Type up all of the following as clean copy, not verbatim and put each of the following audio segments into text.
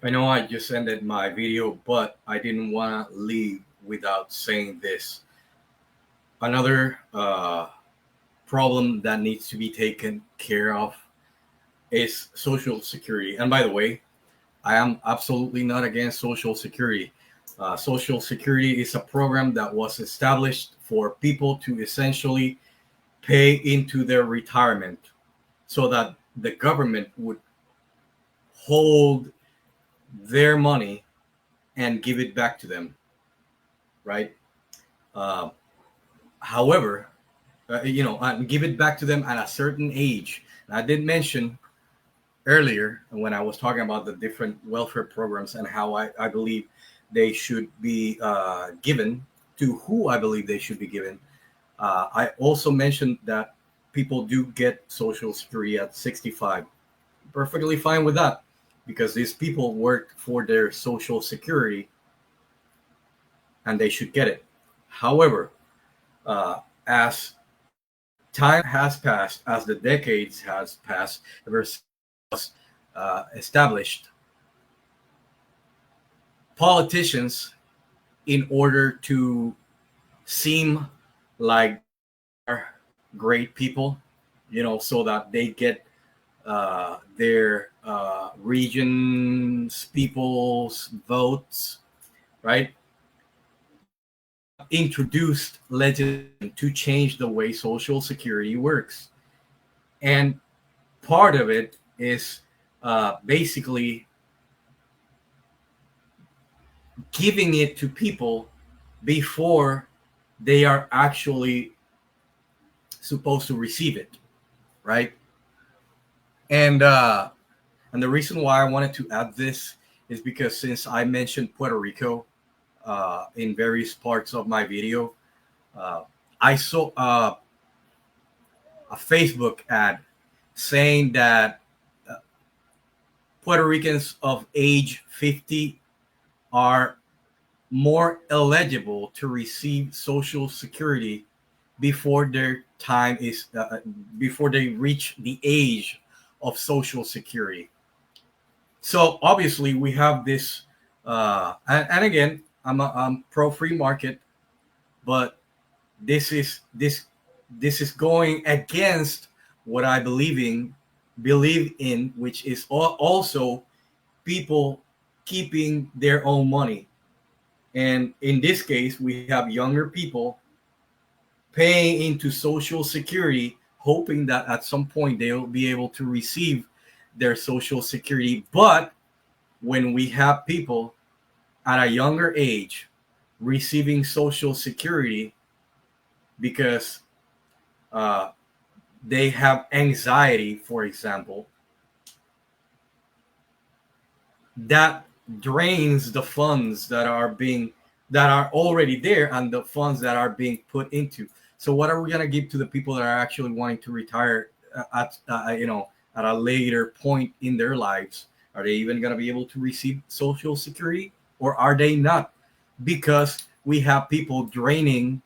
I know I just ended my video, but I didn't want to leave without saying this. Another problem that needs to be taken care of is Social Security. And by the way, I am absolutely not against Social Security. Social Security is a program that was established for people to essentially pay into their retirement so that the government would hold their money and give it back to them, right? Uh, However, and give it back to them at a certain age. And I did mention earlier when I was talking about the different welfare programs and how I believe they should be given to who I believe they should be given. I also mentioned that people do get Social Security at 65. Perfectly fine with that because these people worked for their Social Security and they should get it. However, as time has passed, as the decades has passed, ever since established, politicians, in order to seem like they're great people, so that they get their regions, people's votes, right? Introduced legislation to change the way Social Security works. And part of it is basically giving it to people before they are actually supposed to receive it, right? And and the reason why I wanted to add this is because since I mentioned Puerto Rico in various parts of my video, uh, I saw a Facebook ad saying that uh, Puerto Ricans of age 50 are more eligible to receive Social Security before their time is before they reach the age of Social Security. So obviously we have this, and again, I'm pro free market, but this is going against what I believe in, which is also people keeping their own money. And in this case, we have younger people paying into Social Security, hoping that at some point they'll be able to receive their Social Security. But when we have people at a younger age receiving Social Security because uh, they have anxiety, for example, that drains the funds that are already there and the funds that are being put into. So what are we going to give to the people that are actually wanting to retire at a later point in their lives? Are they even going to be able to receive Social Security, or are they not? Because we have people draining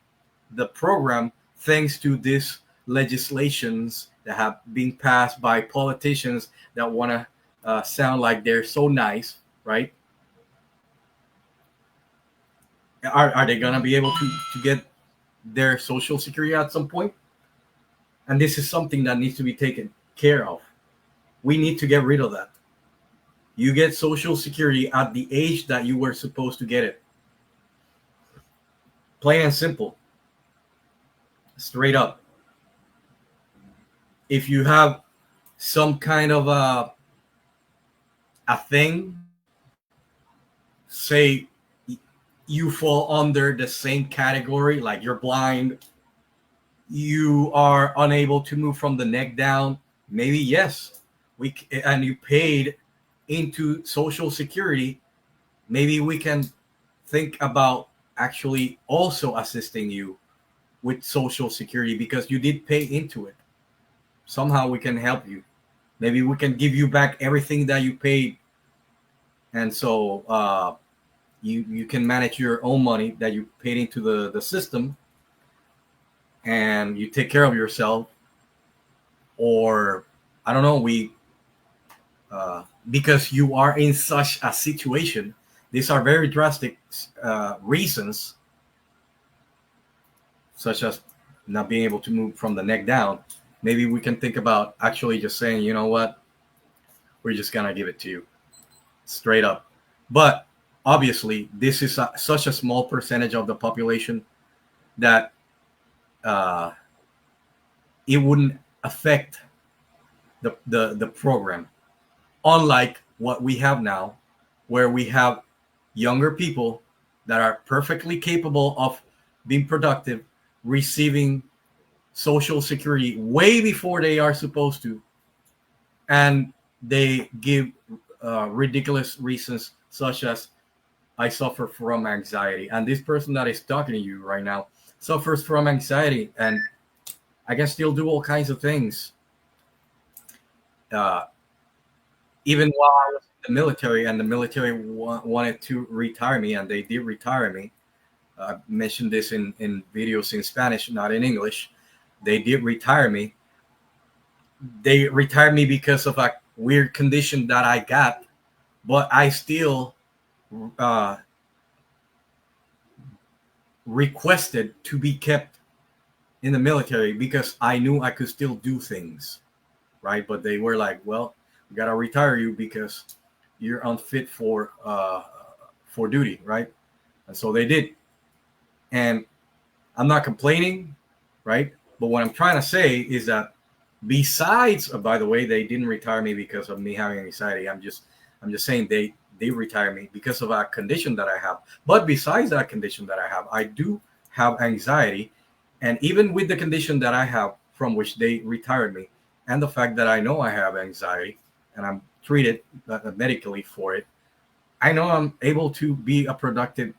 the program thanks to these legislations that have been passed by politicians that want to sound like they're so nice, right? Are they gonna be able to get their Social Security at some point? And this is something that needs to be taken care of. We need to get rid of that. You get Social Security at the age that you were supposed to get it. Plain and simple, straight up. If you have some kind of a thing, say you fall under the same category, like you're blind, you are unable to move from the neck down, maybe yes, and you paid into Social Security, maybe we can think about actually also assisting you with Social Security because you did pay into it. Somehow we can help you. Maybe we can give you back everything that you paid, and so you can manage your own money that you paid into the system, and you take care of yourself. Or I don't know, we because you are in such a situation. These are very drastic reasons, such as not being able to move from the neck down. Maybe we can think about actually just saying, you know what, we're just gonna give it to you straight up. But obviously, this is such a small percentage of the population that uh, it wouldn't affect the program. Unlike what we have now, where we have younger people that are perfectly capable of being productive, receiving social security way before they are supposed to, and they give ridiculous reasons such as I suffer from anxiety, and this person that is talking to you right now suffers from anxiety, and I can still do all kinds of things. Uh, Even while I was in the military, and the military wanted to retire me, and they did retire me. I mentioned this in videos in Spanish, not in English. They did retire me. They retired me because of a weird condition that I got, but I still uh, requested to be kept in the military because I knew I could still do things, right? But they were like, "Well, we gotta retire you because you're unfit for duty," right? And so they did. And I'm not complaining, right? But what I'm trying to say is that besides, by the way, they didn't retire me because of me having anxiety. I'm just saying they retire me because of a condition that I have. But besides that condition that I have, I do have anxiety, and even with the condition that I have, from which they retired me, and the fact that I know I have anxiety and I'm treated medically for it, I know I'm able to be a productive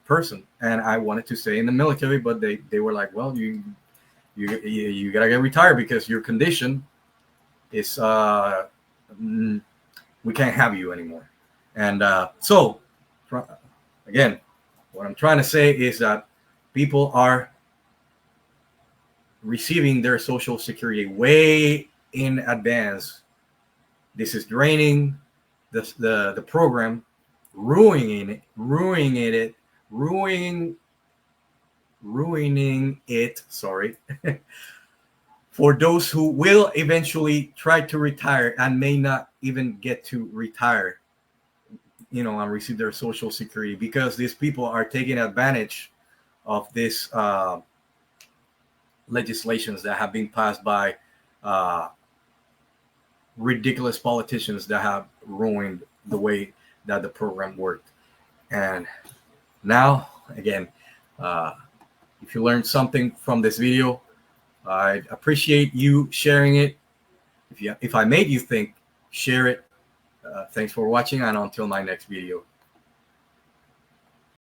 person, and I wanted to stay in the military, but they were like, well, you gotta get retired because your condition is we can't have you anymore. And so again, what I'm trying to say is that people are receiving their social security way in advance. This is draining the program, ruining ruining it. Sorry, for those who will eventually try to retire and may not even get to retire, and receive their social security, because these people are taking advantage of this legislations that have been passed by uh, ridiculous politicians that have ruined the way that the program worked. And now, again, uh, if you learned something from this video, I appreciate you sharing it. If I made you think, share it. Thanks for watching, and until my next video.